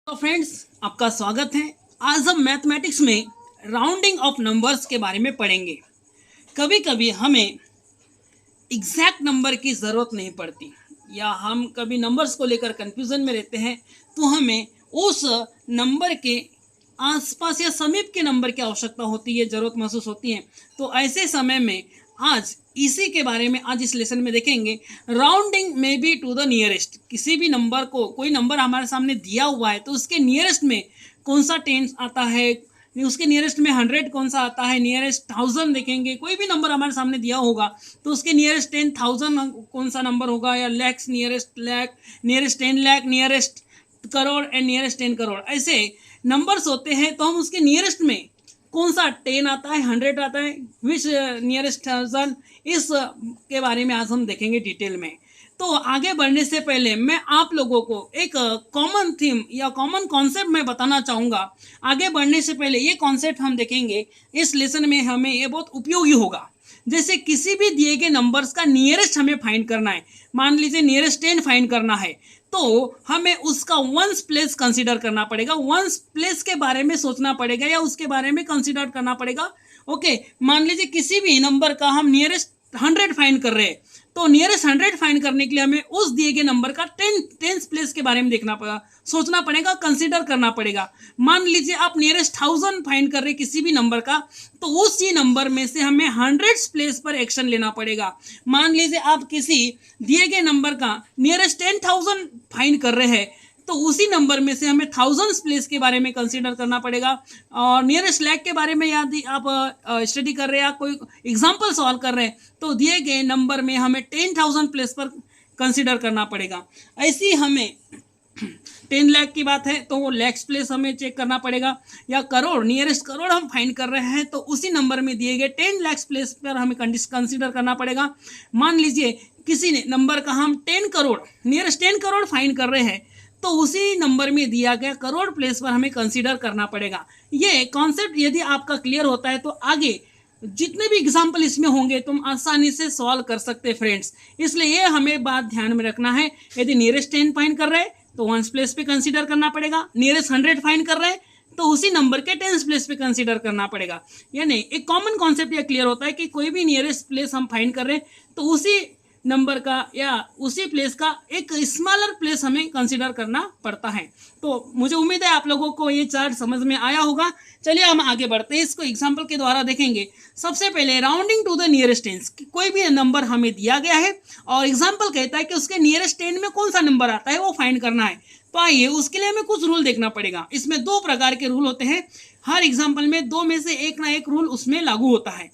तो फ्रेंड्स, आपका स्वागत है। आज हम मैथमेटिक्स में राउंडिंग ऑफ नंबर्स के बारे में पढ़ेंगे। कभी कभी हमें एग्जैक्ट नंबर की ज़रूरत नहीं पड़ती या हम कभी नंबर्स को लेकर कंफ्यूजन में रहते हैं, तो हमें उस नंबर के आसपास या समीप के नंबर की आवश्यकता होती है, ज़रूरत महसूस होती है। तो ऐसे समय में आज इसी के बारे में आज इस लेसन में देखेंगे। राउंडिंग में बी टू द नियरेस्ट, किसी भी नंबर को, कोई नंबर हमारे सामने दिया हुआ है तो उसके नियरेस्ट में कौन सा टेंस आता है, उसके नियरेस्ट में 100 कौन सा आता है, नियरेस्ट 1000 देखेंगे। कोई भी नंबर हमारे सामने दिया होगा तो उसके नियरेस्ट 10,000 कौन सा नंबर होगा, या lakhs, nearest lakh, nearest 10 lakh, nearest crore and nearest 10 crore, ऐसे नंबर्स होते हैं। तो हम उसके नियरेस्ट में कौन सा 10 आता है, 100 आता है, विच नियरेस्ट 1000, इस के बारे में आज हम देखेंगे डिटेल में। तो आगे बढ़ने से पहले मैं आप लोगों को एक कॉमन थीम या कॉमन कॉन्सेप्ट मैं बताना चाहूँगा। आगे बढ़ने से पहले ये कॉन्सेप्ट हम देखेंगे इस लेसन में, हमें ये बहुत उपयोगी होगा। जैसे किसी भी दिए गए नंबर्स का नियरेस्ट हमें फाइंड करना है, मान लीजिए नियरेस्ट 10 फाइंड करना है, तो हमें उसका वंस प्लेस कंसीडर करना पड़ेगा, वंस प्लेस के बारे में सोचना पड़ेगा या उसके बारे में कंसीडर करना पड़ेगा। ओके, मान लीजिए किसी भी नंबर का हम नियरेस्ट 100 फाइंड कर रहे हैं, तो नियरेस्ट 100 फाइंड करने के लिए हमें उस दिए गए नंबर का टेंस प्लेस के बारे में देखना पड़ेगा, सोचना पड़ेगा, कंसीडर करना पड़ेगा। मान लीजिए आप नियरेस्ट 1000 फाइंड कर रहे हैं किसी भी नंबर का, तो उसी नंबर में से हमें 100 प्लेस पर एक्शन लेना पड़ेगा। मान लीजिए आप किसी दिए गए नंबर का नियरेस्ट 10,000 फाइंड कर रहे हैं, तो उसी नंबर में से हमें थाउजेंड्स प्लेस के बारे में कंसीडर करना पड़ेगा। और नियरेस्ट लैक के बारे में यदि आप स्टडी कर रहे हैं या कोई एग्जांपल सॉल्व कर रहे हैं, तो दिए गए नंबर में हमें 10,000 प्लेस पर कंसीडर करना पड़ेगा। ऐसी हमें 10 लाख की बात है तो वो लैक्स प्लेस हमें चेक करना पड़ेगा, या करोड़, नियरेस्ट करोड़ हम फाइंड कर रहे हैं तो उसी नंबर में दिए गए 10 लाख प्लेस पर हमें कंसीडर करना पड़ेगा। मान लीजिए किसी ने नंबर का हम 10 करोड़, नियरेस्ट 10 करोड़ फाइंड कर रहे हैं, तो उसी नंबर में दिया गया करोड़ प्लेस पर हमें कंसीडर करना पड़ेगा। ये कॉन्सेप्ट यदि आपका क्लियर होता है तो आगे जितने भी एग्जाम्पल इसमें होंगे तुम आसानी से सॉल्व कर सकते फ्रेंड्स। इसलिए ये हमें बात ध्यान में रखना है। यदि नियरेस्ट 10 फाइंड कर रहे हैं तो वंस प्लेस पे कंसीडर करना पड़ेगा, नियरेस्ट 100 फाइंड कर रहे हैं तो उसी नंबर के टेंस प्लेस पे कंसीडर करना पड़ेगा। यानी एक कॉमन कॉन्सेप्ट ये क्लियर होता है कि कोई भी नियरेस्ट प्लेस हम फाइंड कर रहे हैं तो उसी नंबर का या उसी प्लेस का एक स्मॉलर प्लेस हमें कंसीडर करना पड़ता है। तो मुझे उम्मीद है आप लोगों को ये चार्ट समझ में आया होगा। चलिए हम आगे बढ़ते हैं, इसको एग्जांपल के द्वारा देखेंगे। सबसे पहले rounding to the nearest tens, कोई भी नंबर हमें दिया गया है और एग्जांपल कहता है कि उसके नियरेस्ट 10 में कौन सा नंबर आता है वो फाइंड करना है। तो आइए उसके लिए हमें कुछ रूल देखना पड़ेगा। इसमें दो प्रकार के रूल होते हैं, हर एग्जाम्पल में दो में से एक ना एक रूल उसमें लागू होता है।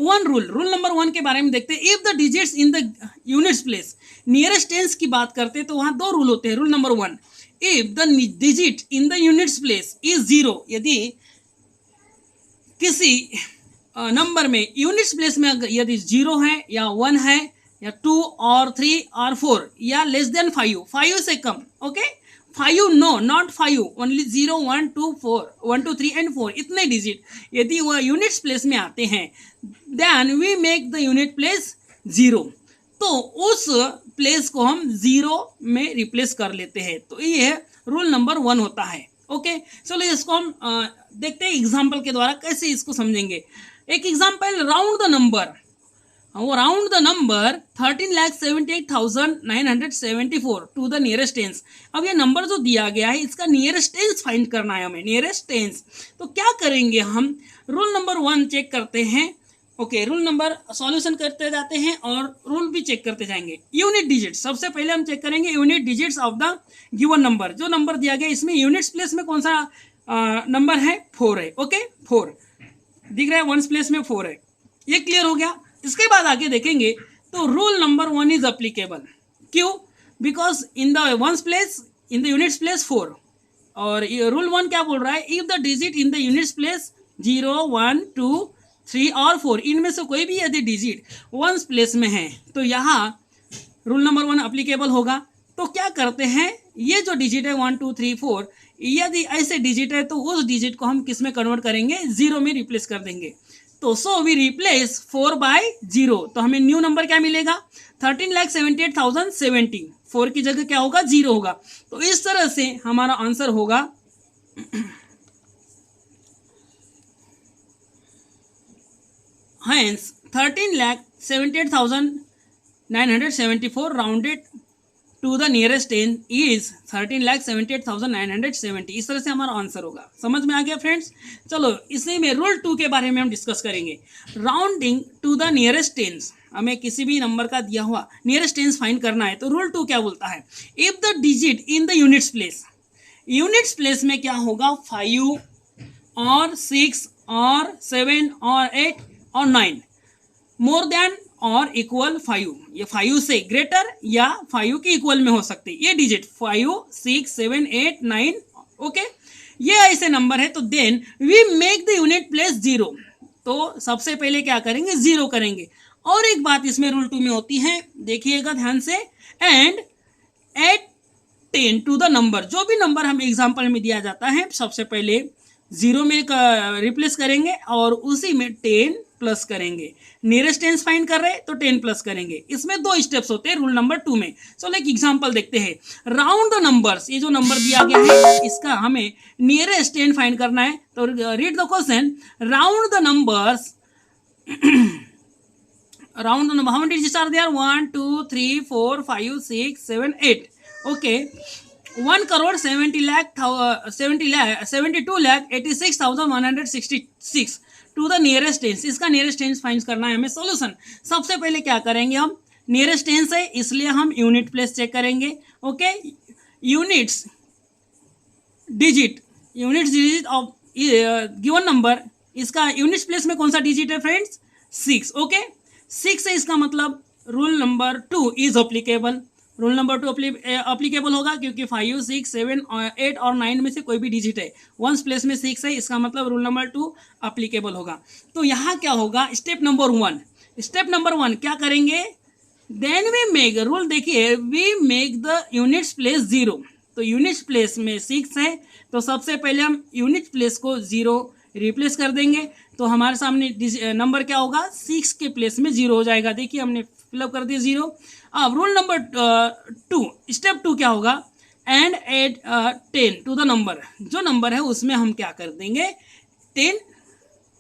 रूल नंबर 1 के बारे में देखते हैं। If the digits in the units place, nearest tense की बात करते हैं तो वहां दो रूल होते हैं। Rule number 1, if the digit in the units place is 0, यदि किसी नंबर में यूनिट्स प्लेस में यदि 0 है या 1 है या 2 और 3 और 4 या लेस देन 5 से कम, okay 5 no, not 5, only 0 1 2 4 1 2 3 and 4, इतने डिजिट यदि वह यूनिट्स प्लेस में आते हैं, then we make the unit place 0, तो उस प्लेस को हम 0 में रिप्लेस कर लेते हैं। तो ये रूल नंबर 1 होता है। ओके, चलो इसको हम देखते हैं एग्जाम्पल के द्वारा कैसे इसको समझेंगे। एक एग्जाम्पल, राउंड द नंबर, वो round the number 13,78,974 to the nearest tens. अब ये नंबर जो दिया गया है इसका नियरेस्ट टेंस फाइंड करना है हमें, नियरेस्ट टेंस। तो क्या करेंगे हम, रूल नंबर 1 चेक करते हैं। ओके, रूल नंबर सॉल्यूशन करते जाते हैं और रूल भी चेक करते जाएंगे। यूनिट डिजिट्स, सबसे पहले हम चेक करेंगे unit digits of the given number. जो नंबर दिया गया इसमें यूनिट्स प्लेस में कौन सा नंबर है, 4 है। ओके, 4 दिख रहा है, वंस प्लेस में 4 है, ये क्लियर हो गया। इसके बाद आगे देखेंगे तो रूल नंबर 1 इज अप्लीकेबल। क्यों? Because in the ones place, in the units place 4, और रूल 1 क्या बोल रहा है, if the digit in the units place 0 1 2 3 और 4, इनमें से कोई भी यदि डिजिट वंस प्लेस में है तो यहाँ रूल नंबर 1 अप्लीकेबल होगा। तो क्या करते हैं, ये जो डिजिट है 1 2 3 4, यदि ऐसे डिजिट है तो उस डिजिट को हम किस में कन्वर्ट करेंगे, 0 में रिप्लेस कर देंगे। तो सो वी रिप्लेस 4 by 0, तो हमें न्यू नंबर क्या मिलेगा, 13,78,070। 4 की जगह क्या होगा, 0 होगा। तो इस तरह से हमारा आंसर होगा hence 13,78,974 rounded to the nearest 10 is 13,78,970। इस तरह से हमारा आंसर होगा। समझ में आ गया फ्रेंड्स? चलो इसी में रूल 2 के बारे में हम डिस्कस करेंगे। Rounding to the nearest tens, हमें किसी भी नंबर का दिया हुआ नियरेस्ट टेंस फाइंड करना है तो रूल 2 क्या बोलता है, if the digit in the units place, units place में क्या होगा, 5 और 6 और 7 और 8 और 9 मोर देन और इक्वल 5, ये 5 से ग्रेटर या 5 के इक्वल में हो सकते ये डिजिट 5, 6, 7, 8, 9, ओके, ये ऐसे नंबर है तो then we make the unit place 0। तो सबसे पहले क्या करेंगे, 0 करेंगे। और एक बात इसमें रूल 2 में होती है, देखिएगा ध्यान से, and add 10 to the number, जो भी नंबर हमें एग्जाम्पल में दिया जाता है सबसे पहले 0 में रिप्लेस करेंगे और उसी में 10 प्लस करेंगे। नियरेस्ट टेंस फाइंड कर रहे हैं तो 10 प्लस करेंगे। इसमें 2 स्टेप्स होते हैं रूल नंबर 2 में। चलो एक एग्जांपल देखते हैं। राउंड द नंबर्स, ये जो नंबर दिया गया है इसका हमें नियरेस्ट 10 फाइंड करना है। तो read the question, round the numbers, round the number, how many digits are there, 1 2 3 4 5 6 7 8, okay. 1,72,86,166 to the nearest tens, इसका नियरेस्ट टेंस फाइंड करना है हमें। सॉल्यूशन, सबसे पहले क्या करेंगे हम, नियरेस्ट टेंस है इसलिए हम यूनिट प्लेस चेक करेंगे, okay. Units digit of given number, इसका यूनिट्स प्लेस में कौन सा डिजिट है फ्रेंड्स, 6, ओके। 6 है, इसका मतलब rule number 2 is applicable. Rule number 2 applicable होगा क्योंकि 5, 6, 7, 8 और 9 में से कोई भी डिजिट है, वंस प्लेस में 6 है, इसका मतलब रूल नंबर 2 अप्लीकेबल होगा। तो यहाँ क्या होगा, स्टेप नंबर 1, स्टेप नंबर 1 क्या करेंगे, देन वी मेक, रूल देखिए, we make the units place 0। तो यूनिट्स प्लेस में 6 है तो सबसे पहले हम यूनिट प्लेस को 0 रिप्लेस कर देंगे। तो हमारे सामने नंबर क्या होगा, 6 के प्लेस में 0 हो जाएगा। देखिए हमने फिलअप कर दिया 0। अब रूल नंबर 2, स्टेप 2 क्या होगा, and add 10 to the number, जो नंबर है उसमें हम क्या कर देंगे, 10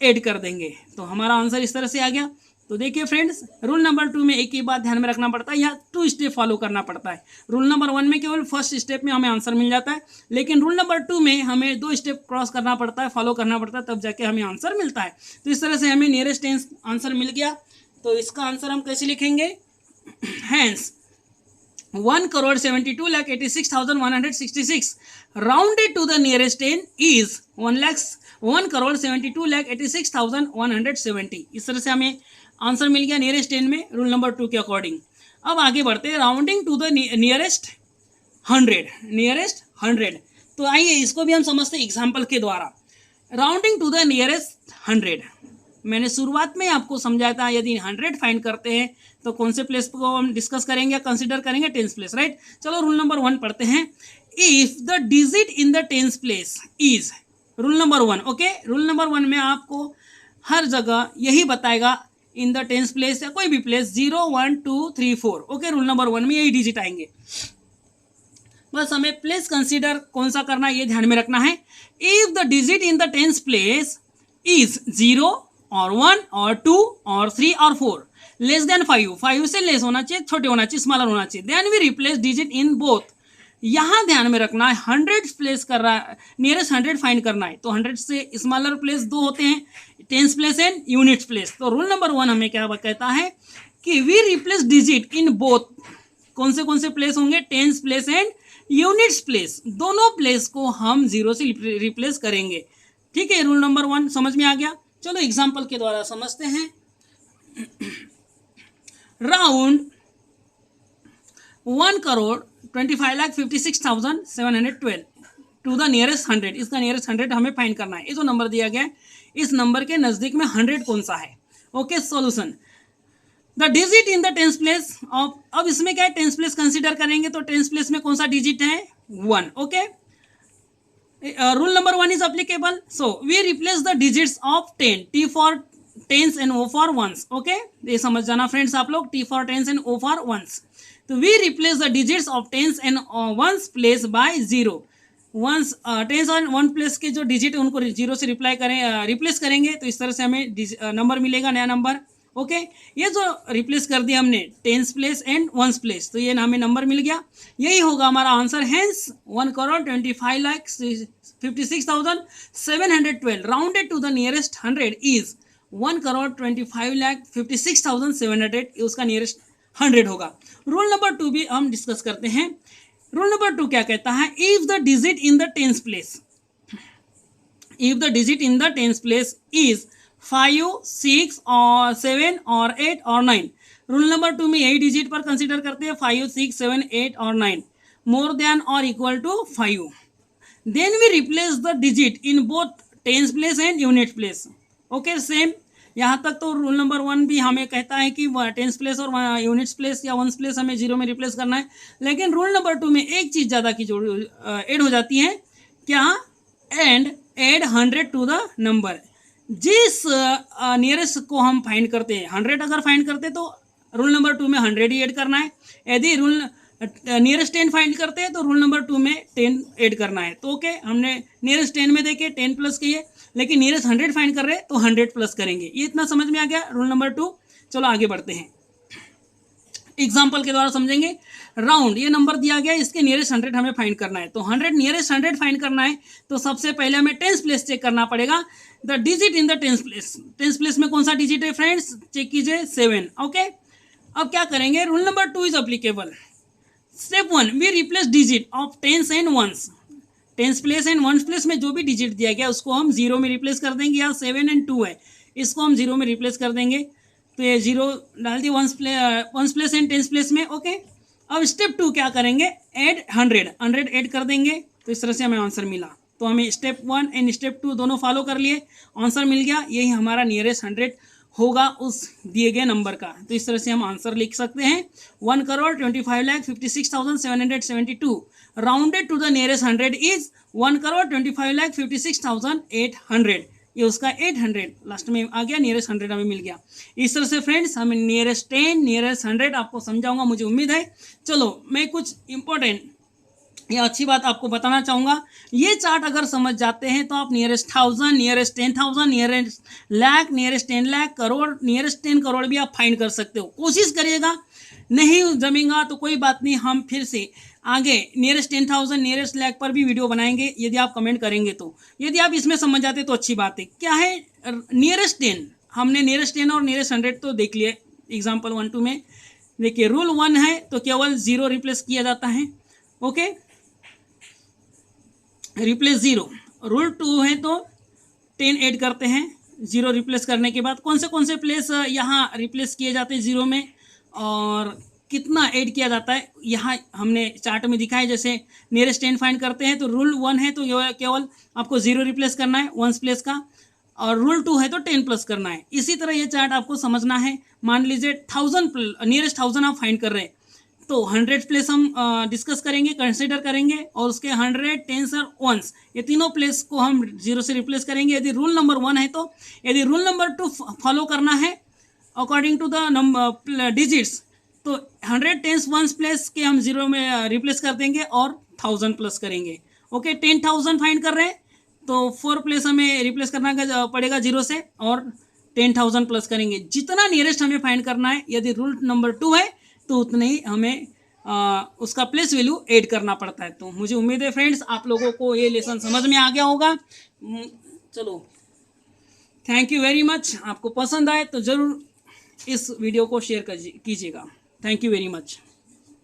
ऐड कर देंगे। तो हमारा आंसर इस तरह से आ गया। तो देखिए फ्रेंड्स, रूल नंबर 2 में एक ही बात ध्यान में रखना पड़ता है, या 2 स्टेप फॉलो करना पड़ता है। रूल नंबर 1 में केवल फर्स्ट स्टेप में हमें आंसर मिल जाता है, लेकिन रूल नंबर 2 में हमें 2 स्टेप क्रॉस करना पड़ता है, फॉलो करना पड़ता है, तब जाके हमें आंसर मिलता है। तो इस तरह से हमें नियरेस्ट टेंस आंसर मिल गया। तो इसका आंसर हम कैसे लिखेंगे, hence 1,72,86,166 rounded to the nearest 10 is 1,72,86,170। इस तरह से हमें आंसर मिल गया नियरेस्ट 10 में रूल नंबर 2 के अकॉर्डिंग। अब आगे बढ़ते हैं, राउंडिंग टू द नियरेस्ट 100। तो आइए इसको भी हम समझते हैं एग्जाम्पल के द्वारा। राउंडिंग टू द नियरेस्ट 100, मैंने शुरुआत में आपको समझाया था, यदि 100 फाइंड करते हैं तो कौन से प्लेस को हम डिस्कस करेंगे या कंसीडर करेंगे, टेंस प्लेस, राइट। चलो रूल नंबर 1 पढ़ते हैं। If the digit in the tens place is, rule number 1, okay. Rule number 1 में आपको हर जगह यही बताएगा, इन द टेंस प्लेस या कोई भी प्लेस 0, 1, 2, 3, 4, ओके। रूल नंबर 1 में यही डिजिट आएंगे, बस हमें प्लेस कंसीडर कौन सा करना है ये ध्यान में रखना है। If the digit in the tens place is 0 और 1 और 2 और 3 और 4 लेस देन 5 से लेस होना चाहिए, छोटे होना चाहिए, स्मॉलर होना चाहिए। Then we replace digit in both, यहाँ ध्यान में रखना है 100 प्लेस कर रहा है, नियरेस्ट 100 फाइंड करना है। तो 100 से स्मॉलर प्लेस 2 होते हैं, tens place and units place. तो रूल नंबर 1 हमें क्या कहता है कि we replace digit in both, कौन से प्लेस होंगे, tens place and units place, दोनों प्लेस को हम 0 से रिप्लेस करेंगे। ठीक है, रूल नंबर 1 समझ में आ गया। चलो एग्जाम्पल के द्वारा समझते हैं। राउंड 1,25,56,712 टू द नियरेस्ट 100, इसका नियरेस्ट 100 हमें फाइंड करना है। ये जो नंबर दिया गया है इस नंबर के नजदीक में 100 कौन सा है, okay. Solution, the digit in the tens place of, अब इसमें क्या है, टेंस प्लेस कंसीडर करेंगे तो टेंस प्लेस में कौन सा डिजिट है, 1, okay. Rule number 1 is applicable, so we replace the digits of 10, T for tens and O for ones. Okay, ये समझ जाना फ्रेंड्स आप लोग, T for tens and O for ones. तो we replace the digits of tens and ones place by zero. Ones tens और one place के जो digit है उनको जीरो से रिप्लेस करेंगे, तो इस तरह से हमें नंबर मिलेगा, नया नंबर। ओके, ये जो रिप्लेस कर दिया हमने tens place and ones place, तो ये हमें नंबर मिल गया, यही होगा हमारा answer. Hence 1,25,56,712 rounded to the nearest 100 is 1,25,56,700, उसका नियरेस्ट 100 होगा। रूल नंबर 2 भी हम डिस्कस करते हैं। रूल नंबर 2 क्या कहता है? If the digit in the tens place, if the digit in the tens place is 5, 6 और 7 और 8 और 9। रूल नंबर 2 में यही डिजिट पर कंसीडर करते हैं, 5, 6, 7, 8 और 9 मोर देन और equal to 5। Then we replace the digit in both tens place and unit place. Okay, same यहाँ तक तो रूल नंबर 1 भी हमें कहता है कि टेंस प्लेस और यूनिट्स प्लेस या वंस प्लेस हमें जीरो में रिप्लेस करना है, लेकिन रूल नंबर 2 में एक चीज़ ज़्यादा की जो ऐड हो जाती है, क्या? And add 100 to the number. जिस नियरेस्ट को हम फाइंड करते हैं, 100 अगर फाइंड करते तो रूल नंबर 2 में 100 ही ऐड करना है। यदि रूल नियरेस्ट 10 फाइंड करते हैं तो रूल नंबर 2 में 10 ऐड करना है। तो ओके, हमने नियरेस्ट 10 में देखे 10 प्लस किए, लेकिन नियरेस्ट 100 फाइंड कर रहे हैं तो 100 प्लस करेंगे। ये इतना समझ में आ गया रूल नंबर 2। चलो आगे बढ़ते हैं, एग्जाम्पल के द्वारा समझेंगे। राउंड, ये नंबर दिया गया, इसके नियरेस्ट 100 हमें फाइंड करना है, तो 100 नियरेस्ट 100 फाइंड करना है, तो सबसे पहले हमें टेंस प्लेस चेक करना पड़ेगा। The digit in the tens place, tens place में कौन सा डिजिट है फ्रेंड्स? चेक कीजिए, 7। ओके, अब क्या करेंगे? Rule number 2 is applicable. Step 1, we replace digit of tens and ones. Tens place and ones place में जो भी डिजिट दिया गया उसको हम जीरो में रिप्लेस कर देंगे, या 7 एंड 2 है इसको हम जीरो में रिप्लेस कर देंगे, तो ये जीरो डाल दिए ones place and tens place में। ओके, अब स्टेप 2 क्या करेंगे? ऐड 100 ऐड कर देंगे, तो इस तरह से हमें आंसर मिला। तो हमें स्टेप 1 एंड स्टेप 2 दोनों फॉलो कर लिए, आंसर मिल गया, यही हमारा नियरेस्ट 100 होगा उस दिए गए नंबर का। तो इस तरह से हम आंसर लिख सकते हैं, 1,25,56,772 rounded to the nearest 100 is 1,25,56,800। ये उसका 800 लास्ट में आ गया, नियरेस्ट 100 हमें मिल गया। इस तरह से फ्रेंड्स हमें नियरेस्ट 10, नियरेस्ट 100 आपको समझाऊंगा, मुझे उम्मीद है। चलो मैं कुछ इंपॉर्टेंट या अच्छी बात आपको बताना चाहूँगा। ये चार्ट अगर समझ जाते हैं तो आप nearest 1000, nearest 10,000, nearest lakh, nearest 10 lakh, crore, nearest 10 crore भी आप फाइंड कर सकते हो। कोशिश करिएगा, नहीं जमेगा तो कोई बात नहीं, हम फिर से आगे नियरेस्ट 10,000, नियरेस्ट लाख पर भी वीडियो बनाएंगे, यदि आप कमेंट करेंगे तो। यदि आप इसमें समझ जाते तो अच्छी बात है। क्या है नियरेस्ट 10? हमने नियरेस्ट 10 और नियरेस्ट 100 तो देख लिए एग्जाम्पल 1, 2 में। देखिए रूल 1 है तो केवल जीरो रिप्लेस किया जाता है। Okay, replace zero. रूल 2 है तो 10 ऐड करते हैं जीरो रिप्लेस करने के बाद। कौन से प्लेस यहाँ रिप्लेस किए जाते हैं जीरो में और कितना ऐड किया जाता है यहाँ हमने चार्ट में दिखा है। जैसे नियरेस्ट 10 फाइंड करते हैं तो रूल 1 है तो केवल आपको जीरो रिप्लेस करना है वंस प्लेस का, और रूल 2 है तो 10 प्लस करना है। इसी तरह ये चार्ट आपको समझना है। मान लीजिए 1000 नियरेस्ट 1000 आप फाइंड कर रहे हैं तो 100 प्लेस हम डिस्कस करेंगे, कंसिडर करेंगे, और उसके 100, 10 और 1 ये तीनों प्लेस को हम जीरो से रिप्लेस करेंगे यदि रूल नंबर 1 है तो। यदि रूल नंबर 2 फॉलो करना है according to the number digits तो 100, 10, 1 प्लेस के हम जीरो में रिप्लेस कर देंगे और 1000 प्लस करेंगे। ओके, 10,000 फाइंड कर रहे हैं तो 4 प्लेस हमें रिप्लेस करना पड़ेगा जीरो से और 10,000 प्लस करेंगे। जितना नियरेस्ट हमें फाइंड करना है यदि रूल नंबर 2 है तो उतने ही हमें उसका प्लेस वैल्यू ऐड करना पड़ता है। तो मुझे उम्मीद है फ्रेंड्स आप लोगों को ये लेसन समझ में आ गया होगा। चलो, थैंक यू वेरी मच। आपको पसंद आए तो ज़रूर इस वीडियो को शेयर कीजिएगा। Thank you very much.